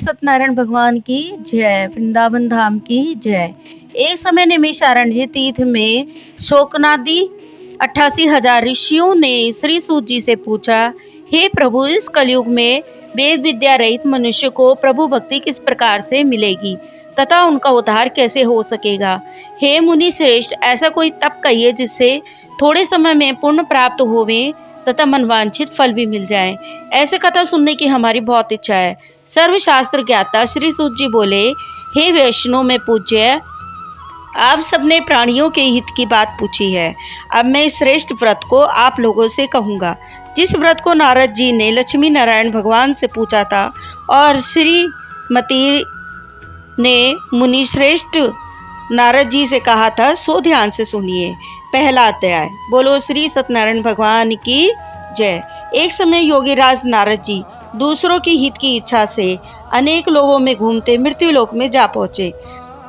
सत्यनारायण भगवान की जय, वृंदावन धाम की जय। एक समय नैमिषारण्य तीर्थ में शोकनादी 88,000 ऋषियों ने श्री सूत जी से पूछा, हे प्रभु, इस कलयुग में वेद विद्या रहित मनुष्य को प्रभु भक्ति किस प्रकार से मिलेगी तथा उनका उद्धार कैसे हो सकेगा। हे मुनि श्रेष्ठ, ऐसा कोई तप कहिए जिससे थोड़े समय में पुण्य प्राप्त होवे तथा मनवांछित फल भी मिल जाए। ऐसे कथा सुनने की हमारी बहुत इच्छा है। सर्वशास्त्र ज्ञाता श्री सूत जी बोले, हे वैष्णव में पूज्य, आप सबने प्राणियों के हित की बात पूछी है। अब मैं इस श्रेष्ठ व्रत को आप लोगों से कहूँगा, जिस व्रत को नारद जी ने लक्ष्मी नारायण भगवान से पूछा था और श्रीमती ने मुनि श्रेष्ठ नारद जी से कहा था, सो ध्यान से सुनिए। पहला अध्याय। बोलो श्री सत्यनारायण भगवान की जय। एक समय योगीराज नारद जी दूसरों की हित की इच्छा से अनेक लोगों में घूमते मृत्युलोक में जा पहुँचे,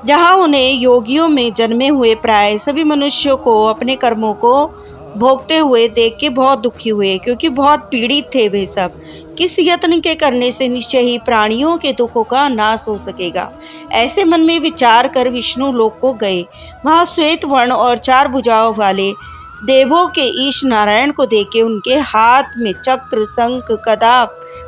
जहाँ उन्हें योगियों में जन्मे हुए प्राय सभी मनुष्यों को अपने कर्मों को भोगते हुए देख के बहुत दुखी हुए, क्योंकि बहुत पीड़ित थे वे सब। किस यत्न के करने से निश्चय ही प्राणियों के दुखों का नाश हो सकेगा, ऐसे मन में विचार कर विष्णु लोक को गए। वहाँ श्वेत वर्ण और 4 भुजाओं वाले देवों के ईश नारायण को देखे उनके हाथ में चक्र, शंख, गदा,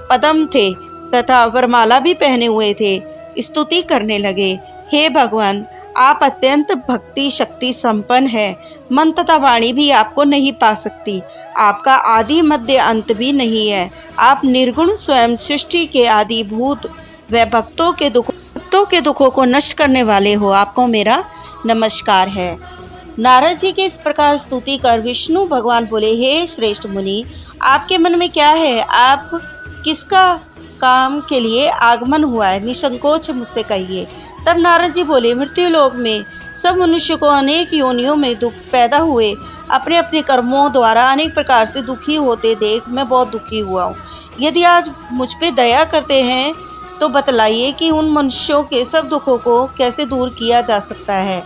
पद्म थे तथा वरमाला भी पहने हुए थे। स्तुति करने लगे, हे भगवान, आप अत्यंत भक्ति शक्ति संपन्न है। मन तथा वाणी भी आपको नहीं पा सकती। आपका आदि मध्य अंत भी नहीं है। आप निर्गुण स्वयं सृष्टि के आदि भूत व भक्तों के दुखों को नष्ट करने वाले हो। आपको मेरा नमस्कार है। नारद जी के इस प्रकार स्तुति कर विष्णु भगवान बोले, हे श्रेष्ठ मुनि, आपके मन में क्या है? आप किसका काम के लिए आगमन हुआ है? निसंकोच मुझसे कहिए। तब नारद जी बोले, मृत्युलोक में सब मनुष्य को अनेक योनियों में दुख पैदा हुए अपने अपने कर्मों द्वारा अनेक प्रकार से दुखी होते देख मैं बहुत दुखी हुआ हूँ। यदि आज मुझ पे दया करते हैं तो बतलाइए कि उन मनुष्यों के सब दुखों को कैसे दूर किया जा सकता है।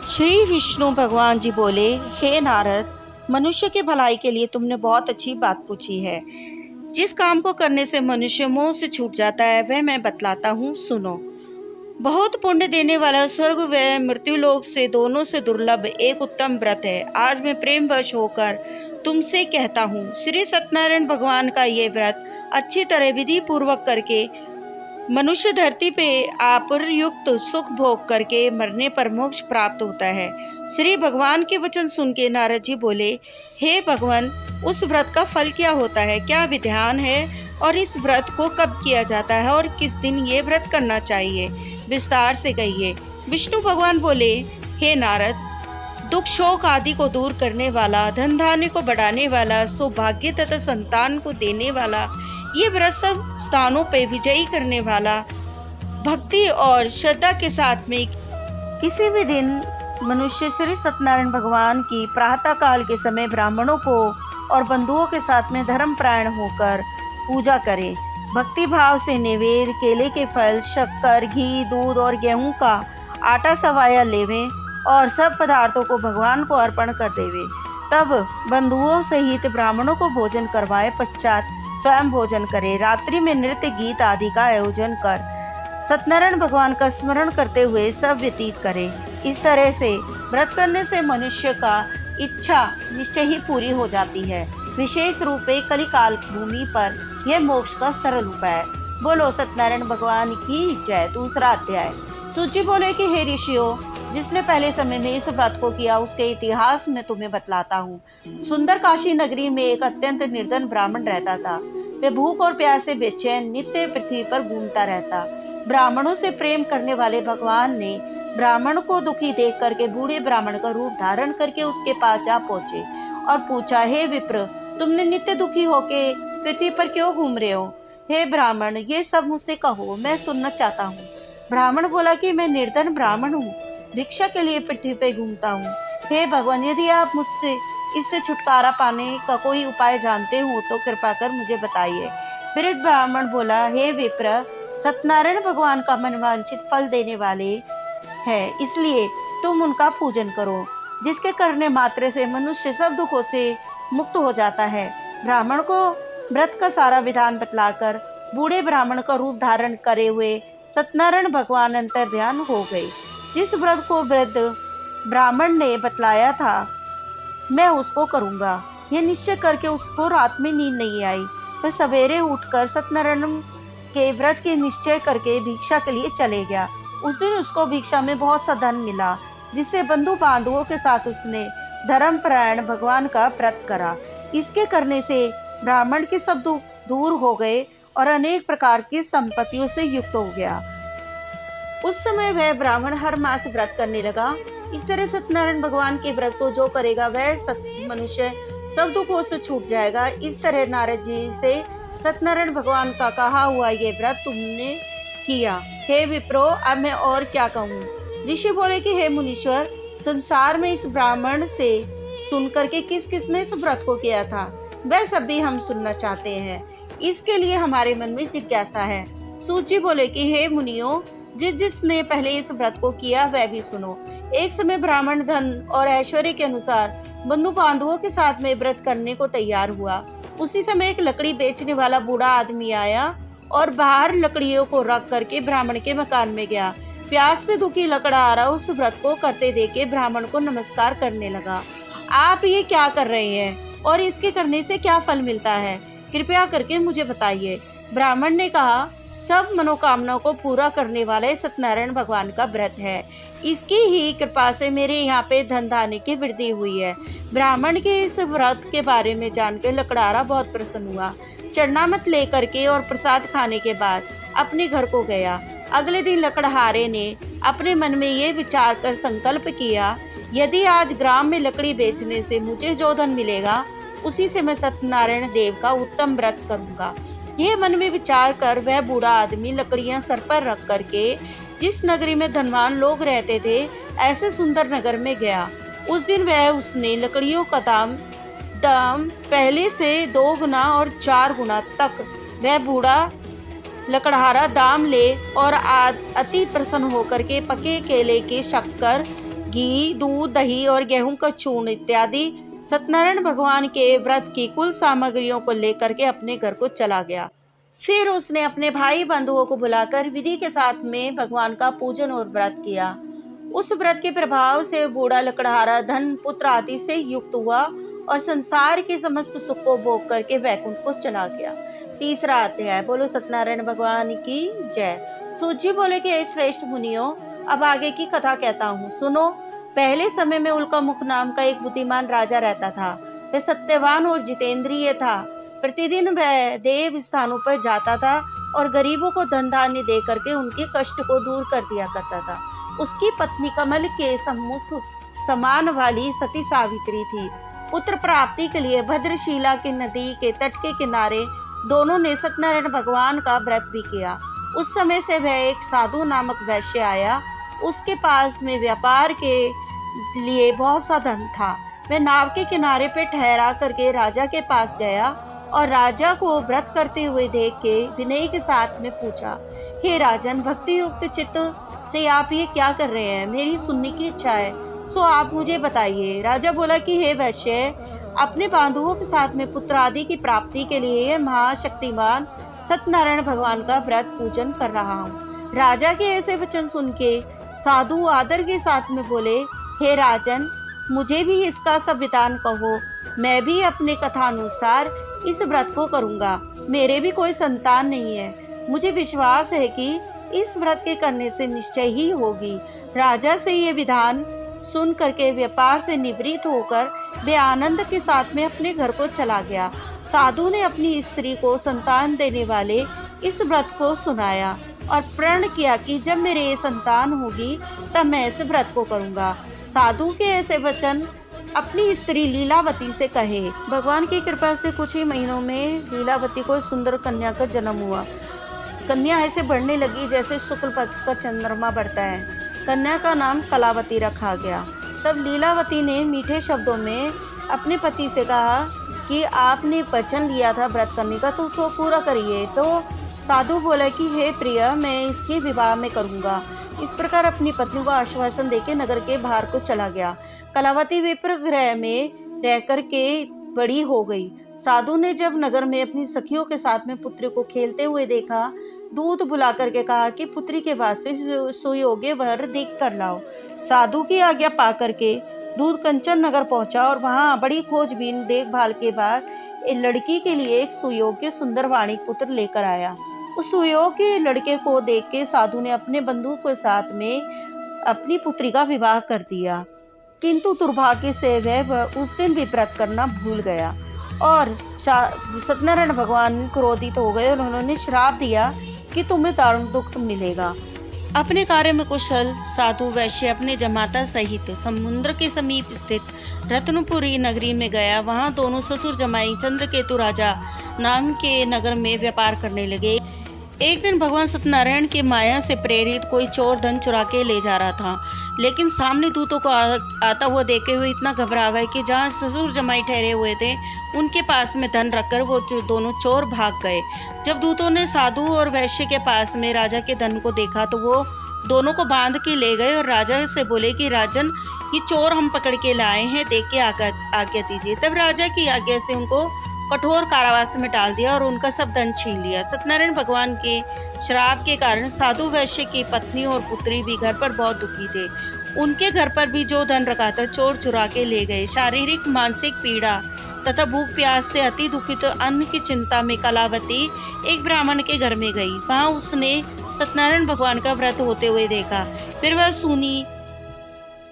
श्री विष्णु भगवान जी बोले, हे नारद, मनुष्य की भलाई के लिए तुमने बहुत अच्छी बात पूछी है। जिस काम को करने से मनुष्य मोह से छूट जाता है वह मैं बतलाता हूँ, सुनो। बहुत पुण्य देने वाला स्वर्ग व मृत्युलोक से दोनों से दुर्लभ एक उत्तम व्रत है। आज मैं प्रेमवश होकर तुमसे कहता हूँ, श्री सत्यनारायण भगवान का ये व्रत अच्छी तरह विधि पूर्वक करके मनुष्य धरती पे आपर्युक्त सुख भोग करके मरने पर मोक्ष प्राप्त होता है। श्री भगवान के वचन सुन के नारद जी बोले, हे भगवान, उस व्रत का फल क्या होता है? क्या विधान है और इस व्रत को कब किया जाता है और किस दिन ये व्रत करना चाहिए? विस्तार से कहिए। विष्णु भगवान बोले, हे नारद, दुख शोक आदि को दूर करने वाला, धन धान्य को बढ़ाने वाला, सौभाग्य तथा संतान को देने वाला, ये व्रत सब स्थानों पे विजयी करने वाला, भक्ति और श्रद्धा के साथ में किसी भी दिन मनुष्य श्री सत्यनारायण भगवान की प्रातः काल के समय ब्राह्मणों को और बंधुओं के साथ में धर्मपरायण होकर पूजा करे। भक्ति भाव से नैवेद्य, केले के फल, शक्कर, घी, दूध और गेहूं का आटा सवाया लेवें और सब पदार्थों को भगवान को अर्पण कर देवे। तब बंधुओं सहित ब्राह्मणों को भोजन करवाए पश्चात स्वयं भोजन करे। रात्रि में नृत्य गीत आदि का आयोजन कर सत्यनारायण भगवान का स्मरण करते हुए सब व्यतीत करे। इस तरह से व्रत करने से मनुष्य का इच्छा निश्चय ही पूरी हो जाती है। विशेष रूप से कलिकाल भूमि पर यह मोक्ष का सरल उपाय। बोलो सत्यनारायण भगवान की जय। दूसरा अध्याय। सूची बोले कि हे ऋषियों, जिसने पहले समय में इस व्रत को किया उसके इतिहास में तुम्हें बतलाता हूँ। सुंदर काशी नगरी में एक अत्यंत निर्धन ब्राह्मण रहता था। वह भूख और प्यास से बेचैन नित्य पृथ्वी पर घूमता रहता। ब्राह्मणों से प्रेम करने वाले भगवान ने ब्राह्मण को दुखी देख करके बूढ़े ब्राह्मण का रूप धारण करके उसके पास जा पहुंचे और पूछा, हे विप्र, तुमने नित्य दुखी होके पृथ्वी पर क्यों घूम रहे हो? हे ब्राह्मण, ये सब मुझसे कहो, मैं सुनना चाहता हूँ। ब्राह्मण बोला कि मैं निर्धन ब्राह्मण हूँ, भिक्षा के लिए पृथ्वी पे घूमता हूँ। हे भगवान, यदि आप मुझसे इससे छुटकारा पाने का कोई उपाय जानते हो तो कृपा कर मुझे बताइए। फिर ब्राह्मण बोला, हे विप्र, सत्यनारायण भगवान का मनवांछित फल देने वाले है, इसलिए तुम उनका पूजन करो, जिसके करने मात्र से मनुष्य सब दुखों से मुक्त हो जाता है। ब्राह्मण को व्रत का सारा विधान बतलाकर बूढ़े ब्राह्मण का रूप धारण करे हुए सत्यनारायण भगवान अंतर ध्यान हो गए। जिस व्रत को वृद्ध ब्राह्मण ने बतलाया था मैं उसको करूंगा, यह निश्चय करके उसको रात में नींद नहीं आई। वह सवेरे उठकर सत्यनारायण के व्रत के निश्चय करके भिक्षा के लिए चले गया। उस दिन उसको भिक्षा में बहुत सा धन मिला, जिससे बंधु बांधवों के साथ उसने धर्मपरायण भगवान का व्रत करा। इसके करने से ब्राह्मण के सब दुख दूर हो गए और अनेक प्रकार की संपत्तियों से युक्त हो गया। उस समय वह ब्राह्मण हर मास व्रत करने लगा। इस तरह सत्यनारायण भगवान के व्रत को जो करेगा वह मनुष्य सब दुखों से छूट जाएगा। इस तरह नारद जी से सत्यनारायण भगवान का कहा हुआ ये व्रत तुमने किया। हे विप्रो, अब मैं और क्या कहूँ। ऋषि बोले कि हे मुनीश्वर, संसार में इस ब्राह्मण से सुन करके किस किसने इस व्रत को किया था वह सब भी हम सुनना चाहते हैं। इसके लिए हमारे मन में जिज्ञासा है। सूत जी बोले कि हे मुनियों, जिसने पहले इस व्रत को किया वह भी सुनो। एक समय ब्राह्मण धन और ऐश्वर्य के अनुसार बंधु बांधवों के साथ में व्रत करने को तैयार हुआ। उसी समय एक लकड़ी बेचने वाला बूढ़ा आदमी आया और बाहर लकड़ियों को रख करके ब्राह्मण के मकान में गया। प्यास से दुखी लकड़हारा उस व्रत को करते देखे ब्राह्मण को नमस्कार करने लगा। आप ये क्या कर रहे हैं और इसके करने से क्या फल मिलता है, कृपया करके मुझे बताइए। ब्राह्मण ने कहा, सब मनोकामनाओं को पूरा करने वाले सत्यनारायण भगवान का व्रत है। इसकी ही कृपा से मेरे यहाँ पे धन धान्य की वृद्धि हुई है। ब्राह्मण के इस व्रत के बारे में जानकर लकड़हारा बहुत प्रसन्न हुआ। चरणामत लेकर के और प्रसाद खाने के बाद अपने घर को गया। अगले दिन लकड़हारे ने अपने मन में ये विचार कर संकल्प किया, यदि आज ग्राम में लकड़ी बेचने से मुझे जो धन मिलेगा उसी से मैं सत्यनारायण देव का उत्तम व्रत करूंगा। यह मन में विचार कर वह बूढ़ा आदमी लकड़ियां सर पर रख करके जिस नगरी में धनवान लोग रहते थे ऐसे सुंदर नगर में गया। उस दिन उसने लकड़ियों का दाम पहले से 2 गुना और 4 गुना तक वह बूढ़ा लकड़हारा दाम ले और अति प्रसन्न होकर के पके केले के शक्कर, घी, दूध, दही और गेहूं का चूर्ण इत्यादि सत्यनारायण भगवान के व्रत की कुल सामग्रियों को लेकर के अपने घर को चला गया। फिर उसने अपने भाई बंधुओं को बुलाकर विधि के साथ में भगवान का पूजन और व्रत किया। उस व्रत के प्रभाव से बूढ़ा लकड़हारा धन, पुत्र आदि से युक्त हुआ और संसार के समस्त सुख को भोग करके वैकुंठ को चला गया। तीसरा अध्याय। बोलो सत्यनारायण भगवान की जय। सूत जी बोले कि श्रेष्ठ मुनियों, अब आगे की कथा कहता हूँ, सुनो। पहले समय में उल्कामुख नाम का एक बुद्धिमान राजा रहता था। वह सत्यवान और जितेंद्रिय था। प्रतिदिन वह देव स्थानों पर जाता था और गरीबों को धन धान्य दे करके उनके कष्ट को दूर कर दिया करता था। उसकी पत्नी कमल के सम्मुख समान वाली सती सावित्री थी। पुत्र प्राप्ति के लिए भद्रशिला की नदी के तट के किनारे दोनों ने सत्यनारायण भगवान का व्रत भी किया। उस समय से वह एक साधु नामक वैश्य आया। उसके पास में व्यापार के लिए बहुत सा धन था। वह नाव के किनारे पे ठहरा करके राजा के पास गया और राजा को व्रत करते हुए देख के विनय के साथ में पूछा, हे राजन, भक्ति युक्त चित्त से आप ये क्या कर रहे हैं? मेरी सुनने की इच्छा है, सो आप मुझे बताइए। राजा बोला कि हे वैश्य, अपने बांधुओं के साथ में पुत्र आदि की प्राप्ति के लिए महाशक्तिमान सत्यनारायण भगवान का व्रत पूजन कर रहा हूँ। राजा के ऐसे वचन सुन के साधु आदर के साथ में बोले, हे राजन, मुझे भी इसका सब विधान कहो। मैं भी अपने कथानुसार इस व्रत को करूँगा। मेरे भी कोई संतान नहीं है। मुझे विश्वास है कि इस व्रत के करने से निश्चय ही होगी। राजा से ये विधान सुन करके व्यापार से निवृत्त होकर वे आनंद के साथ में अपने घर को चला गया। साधु ने अपनी स्त्री को संतान देने वाले इस व्रत को सुनाया और प्रण किया कि जब मेरे ये संतान होगी तब मैं इस व्रत को करूँगा। साधु के ऐसे वचन अपनी स्त्री लीलावती से कहे। भगवान की कृपा से कुछ ही महीनों में लीलावती को सुंदर कन्या का जन्म हुआ। कन्या ऐसे बढ़ने लगी जैसे शुक्ल पक्ष का चंद्रमा बढ़ता है। कन्या का नाम कलावती रखा गया। तब लीलावती ने मीठे शब्दों में अपने पति से कहा कि आपने वचन लिया था व्रत करने का, तो उसको पूरा करिए। तो साधु बोला कि हे प्रिय, मैं इसके विवाह में करूँगा। इस प्रकार अपनी पत्नी को आश्वासन देके नगर के बाहर को चला गया। कलावती विप्र गृह में रह कर के बड़ी हो गई। साधु ने जब नगर में अपनी सखियों के साथ में पुत्री को खेलते हुए देखा, दूत बुला करके कहा कि पुत्री के वास्ते सुयोग्य वर देख कर लाओ। साधु की आज्ञा पा करके दूत कंचन नगर पहुंचा और वहां बड़ी खोजबीन देखभाल के बाद एक लड़की के लिए एक सुयोग्य सुंदर वाणिक पुत्र लेकर आया। उस सुयोग्य लड़के को देख के साधु ने अपने बंधु के साथ में अपनी पुत्री का विवाह कर दिया, किंतु दुर्भाग्य से वह उस दिन भी व्रत करना भूल गया और सत्यनारायण भगवान क्रोधित हो गए और उन्होंने श्राप दिया कि तुम्हें दारुण दुख मिलेगा। अपने कार्य में कुशल साधु वैश्य अपने जमाता सहित समुद्र के समीप स्थित रत्नपुरी नगरी में गया। वहां दोनों ससुर जमाई चंद्रकेतु राजा नाम के नगर में व्यापार करने लगे। एक दिन भगवान सत्यनारायण की माया से प्रेरित कोई चोर धन चुरा के ले जा रहा था, लेकिन सामने दूतों को आता हुआ देखे हुए इतना घबरा गए कि जहाँ ससुर जमाई ठहरे हुए थे उनके पास में धन रखकर वो दोनों चोर भाग गए। जब दूतों ने साधु और वैश्य के पास में राजा के धन को देखा तो वो दोनों को बांध के ले गए और राजा से बोले कि राजन, ये चोर हम पकड़ के लाए हैं, देख के आज्ञा दीजिए। तब राजा की आज्ञा से उनको कठोर कारावास में डाल दिया और उनका सब धन छीन लिया। सत्यनारायण भगवान के श्राप के कारण साधु वैश्य की पत्नी और पुत्री भी घर पर बहुत दुखी थे। उनके घर पर भी जो धन रखा था चोर चुरा के ले गए। शारीरिक मानसिक पीड़ा तथा भूख प्यास से अति दुखित तो अन्न की चिंता में कलावती एक ब्राह्मण के घर में गई। वहां उसने सत्यनारायण भगवान का व्रत होते हुए देखा। फिर वह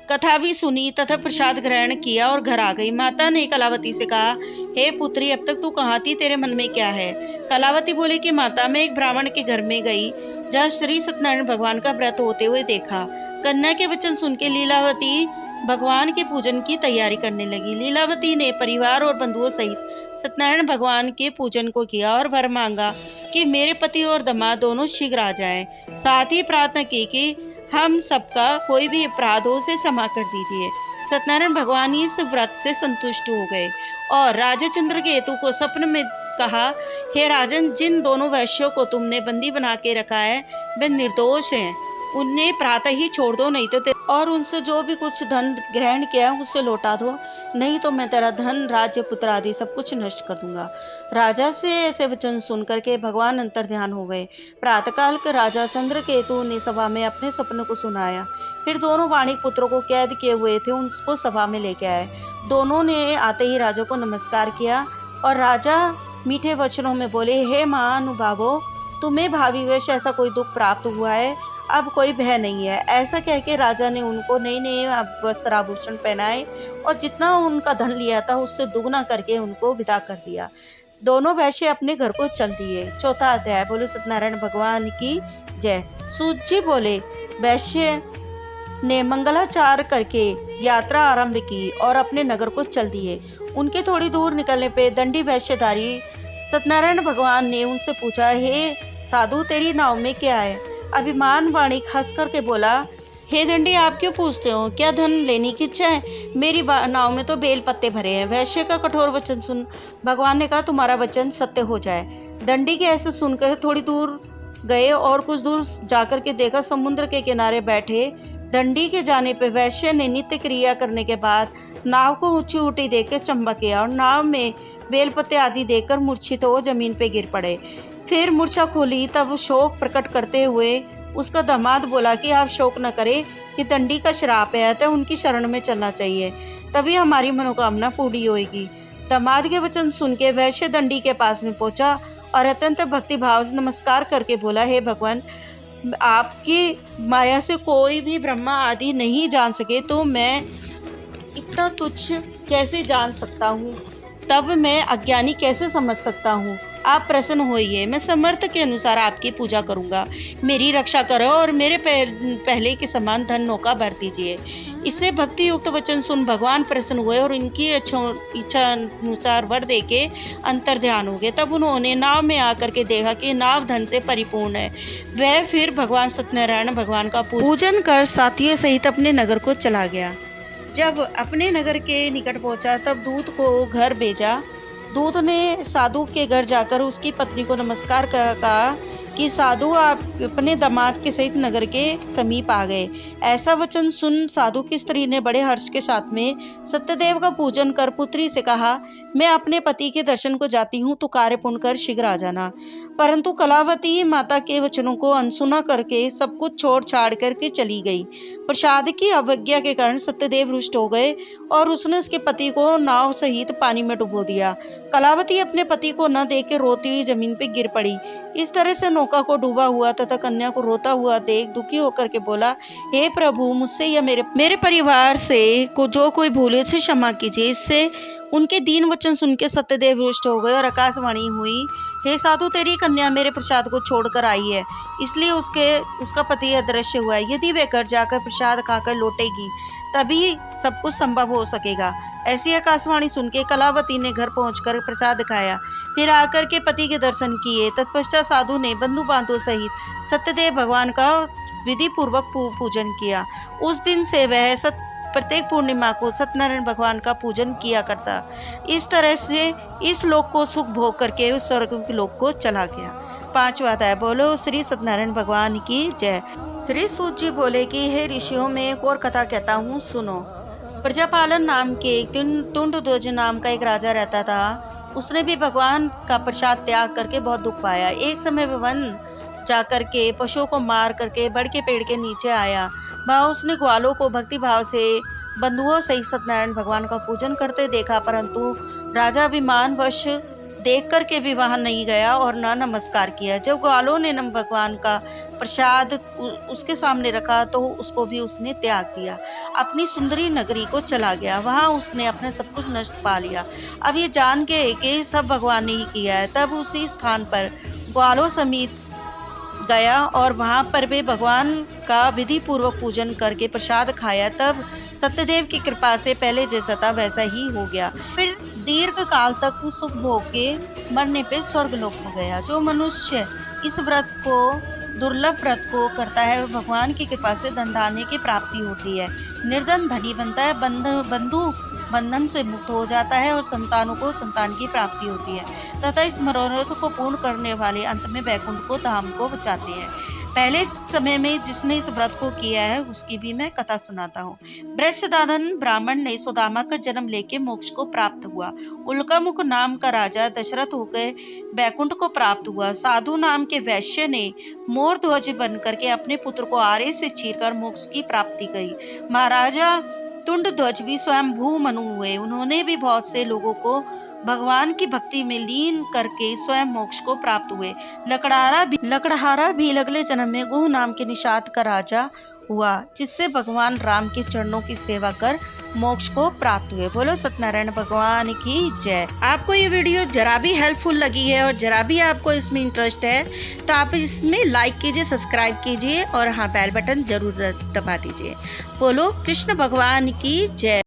कथा भी सुनी तथा प्रसाद ग्रहण किया और घर आ गई। माता ने कलावती से कहा, हे पुत्री, अब तक तू कहाँ थी, तेरे मन में क्या है? कलावती बोले कि माता, मैं एक ब्राह्मण के घर में गई जहाँ श्री सत्यनारायण भगवान का व्रत होते हुए देखा। कन्या के वचन सुन के लीलावती भगवान के पूजन की तैयारी करने लगी। लीलावती ने परिवार और बंधुओं सहित सत्यनारायण भगवान के पूजन को किया और वर मांगा कि मेरे पति और दामाद दोनों शीघ्र आ जाएं। साथ ही प्रार्थना की कि हम सबका कोई भी अपराध हो उसे क्षमा कर दीजिए। सत्यनारायण भगवान इस व्रत से संतुष्ट हो गए और राजा चंद्रकेतु को स्वप्न में कहा, हे राजन, जिन दोनों वैश्यों को तुमने बंदी बना के रखा है वे निर्दोष हैं, उन्हें प्रातः ही छोड़ दो, नहीं तो और उनसे जो भी कुछ धन ग्रहण किया उसे लौटा दो, नहीं तो मैं तेरा धन, राज्य, पुत्र आदि सब कुछ नष्ट कर दूंगा। राजा से ऐसे वचन सुन करके भगवान अंतर्ध्यान हो गए। प्रातःकाल के राजा चंद्रकेतु ने सभा में अपने सपने को सुनाया। फिर दोनों वाणिक पुत्रों को कैद किए हुए थे उनको सभा में लेके आए। दोनों ने आते ही राजा को नमस्कार किया और राजा मीठे वचनों में बोले, हे महानुभावो, तुम्हें भावीवश ऐसा कोई दुख प्राप्त हुआ है, अब कोई भय नहीं है। ऐसा कह के राजा ने उनको नए नए वस्त्र आभूषण पहनाए और जितना उनका धन लिया था उससे दुगना करके उनको विदा कर दिया। दोनों वैश्य अपने घर को चल दिए। चौथा अध्याय। बोलो सत्यनारायण भगवान की जय। सूत जी बोले, वैश्य ने मंगलाचार करके यात्रा आरंभ की और अपने नगर को चल दिए। उनके थोड़ी दूर निकलने पे दंडी वैश्यधारी सत्यनारायण भगवान ने उनसे पूछा, हे साधु, तेरी नाव में क्या है? अभिमान वाणिक हंस करके बोला, हे दंडी, आप क्यों पूछते हो? क्या धन लेने की इच्छा है? मेरी नाव में तो बेल पत्ते भरे हैं। वैश्य का कठोर वचन सुन भगवान ने कहा, तुम्हारा वचन सत्य हो जाए। दंडी के ऐसे सुनकर थोड़ी दूर गए और कुछ दूर जाकर के देखा समुद्र के किनारे बैठे दंडी के जाने पे वैश्य ने नित्य क्रिया करने के बाद नाव को ऊंची ऊंटी देकर चंबा किया और नाव में बेलपत्ते आदि देकर मूर्छित हो जमीन पे गिर पड़े। फिर मूर्छा खोली तब शोक प्रकट करते हुए उसका दामाद बोला कि आप शोक न करें, कि दंडी का श्राप है, अतः उनकी शरण में चलना चाहिए, तभी हमारी मनोकामना पूरी होगी। दामाद के वचन सुन के वैश्य दंडी के पास में पहुंचा और अत्यंत भक्ति भाव से नमस्कार करके बोला, हे भगवान, आपकी माया से कोई भी ब्रह्मा आदि नहीं जान सके तो मैं इतना तुच्छ कैसे जान सकता हूँ? तब मैं अज्ञानी कैसे समझ सकता हूँ? आप प्रसन्न होइए, मैं समर्थ के अनुसार आपकी पूजा करूँगा। मेरी रक्षा करो और मेरे पहले के समान धन नौका भर दीजिए। इससे भक्ति युक्त वचन सुन भगवान प्रसन्न हुए और इनकी इच्छा अनुसार वर दे के अंतर ध्यान हो गए। तब उन्होंने नाव में आकर के देखा कि नाव धन से परिपूर्ण है। वह फिर भगवान सत्यनारायण भगवान का पूजन कर साथियों सहित अपने नगर को चला गया। जब अपने नगर के निकट पहुंचा तब दूत को घर भेजा। दूत ने साधु के घर जाकर उसकी पत्नी को नमस्कार कर कहा, कि साधु आप अपने दामाद के सहित नगर के समीप आ गए। ऐसा वचन सुन साधु की स्त्री ने बड़े हर्ष के साथ में सत्यदेव का पूजन कर पुत्री से कहा, मैं अपने पति के दर्शन को जाती हूँ, तो कार्य पूर्ण कर शीघ्र आ जाना। परंतु कलावती माता के वचनों को अनसुना करके सब कुछ छोड़ छाड़ करके चली गई। प्रसाद की अवज्ञा के कारण सत्यदेव रुष्ट हो गए और उसने उसके पति को नाव सहित पानी में डुबो दिया। कलावती अपने पति को न देख के रोती हुई जमीन पर गिर पड़ी। इस तरह से नौका को डूबा हुआ तथा कन्या को रोता हुआ देख दुखी होकर के बोला, हे प्रभु, मुझसे या मेरे परिवार से को जो कोई भूले उसे क्षमा कीजिए। इससे उनके दीन वचन सुन के सत्यदेव रुष्ट हो गए और आकाशवाणी हुई, हे साधु, तेरी कन्या मेरे प्रसाद को छोड़कर आई है, इसलिए उसका पति अदृश्य हुआ है। यदि वे घर जाकर प्रसाद खाकर लौटेगी तभी सब कुछ संभव हो सकेगा। ऐसी आकाशवाणी सुन के कलावती ने घर पहुंचकर प्रसाद खाया, फिर आकर के पति के दर्शन किए। तत्पश्चात साधु ने बंधु बांधव सहित सत्यदेव भगवान का विधि पूर्वक पूजन किया। उस दिन से वह प्रत्येक पूर्णिमा को सत्यनारायण भगवान का पूजन किया करता। इस तरह से इस लोक को सुख भोग करके उस स्वर्ग के लोक को चला गया। 5वां अध्याय। बोलो श्री सत्यनारायण भगवान की जय। श्री सूत जी बोले कि हे ऋषियों, में एक और कथा कहता हूँ, सुनो। प्रजापालन नाम के तुंडध्वज नाम का एक राजा रहता था। उसने भी भगवान का प्रसाद त्याग करके बहुत दुख पाया। एक समय वह वन जाकर के पशुओं को मार करके बड़ के पेड़ के नीचे आया। वहाँ उसने ग्वालों को भक्ति भाव से बंधुओं सहित सत्यनारायण भगवान का पूजन करते देखा, परंतु राजा अभिमानवश देख करके भी वहाँ नहीं गया और न नमस्कार किया। जब ग्वालों ने भगवान का प्रसाद उसके सामने रखा तो उसको भी उसने त्याग दिया, अपनी सुंदरी नगरी को चला गया। वहाँ उसने अपने सब कुछ नष्ट पा लिया। अब ये जान के कि सब भगवान ने ही किया है, तब उसी स्थान पर ग्वालों समेत गया और वहाँ पर भी भगवान का विधि पूर्वक पूजन करके प्रसाद खाया। तब सत्यदेव की कृपा से पहले जैसा था वैसा ही हो गया। फिर दीर्घ काल तक वो सुख भोग के मरने पे स्वर्गलोक में गया। जो मनुष्य इस दुर्लभ व्रत को करता है, वह भगवान की कृपा से धन धान्य की प्राप्ति होती है, निर्धन धनी बनता है, बंधु बंधन से मुक्त हो जाता है और संतानों को संतान की प्राप्ति होती है तथा इस मनोरथ को पूर्ण करने वाले अंत में वैकुंठ को धाम को बचाते हैं। पहले समय में जिसने इस व्रत को किया है उसकी भी मैं कथा सुनाता हूँ। वृषदानन ब्राह्मण ने सुदामा का जन्म लेके मोक्ष को प्राप्त हुआ। उल्कामुख नाम का राजा दशरथ होकर वैकुंठ को प्राप्त हुआ। साधु नाम के वैश्य ने मोर ध्वज बन करके अपने पुत्र को आरे से चीरकर मोक्ष की प्राप्ति करी। महाराजा तुंडध्वज भी स्वयं भू मनु हुए। उन्होंने भी बहुत से लोगों को भगवान की भक्ति में लीन करके स्वयं मोक्ष को प्राप्त हुए। लकड़हारा भी अगले जन्म में गुह नाम के निषाद का राजा हुआ, जिससे भगवान राम के चरणों की सेवा कर मोक्ष को प्राप्त हुए। बोलो सत्यनारायण भगवान की जय। आपको ये वीडियो जरा भी हेल्पफुल लगी है और जरा भी आपको इसमें इंटरेस्ट है तो आप इसमें लाइक कीजिए, सब्सक्राइब कीजिए और हाँ, बेल बटन जरूर दबा दीजिए। बोलो कृष्ण भगवान की जय।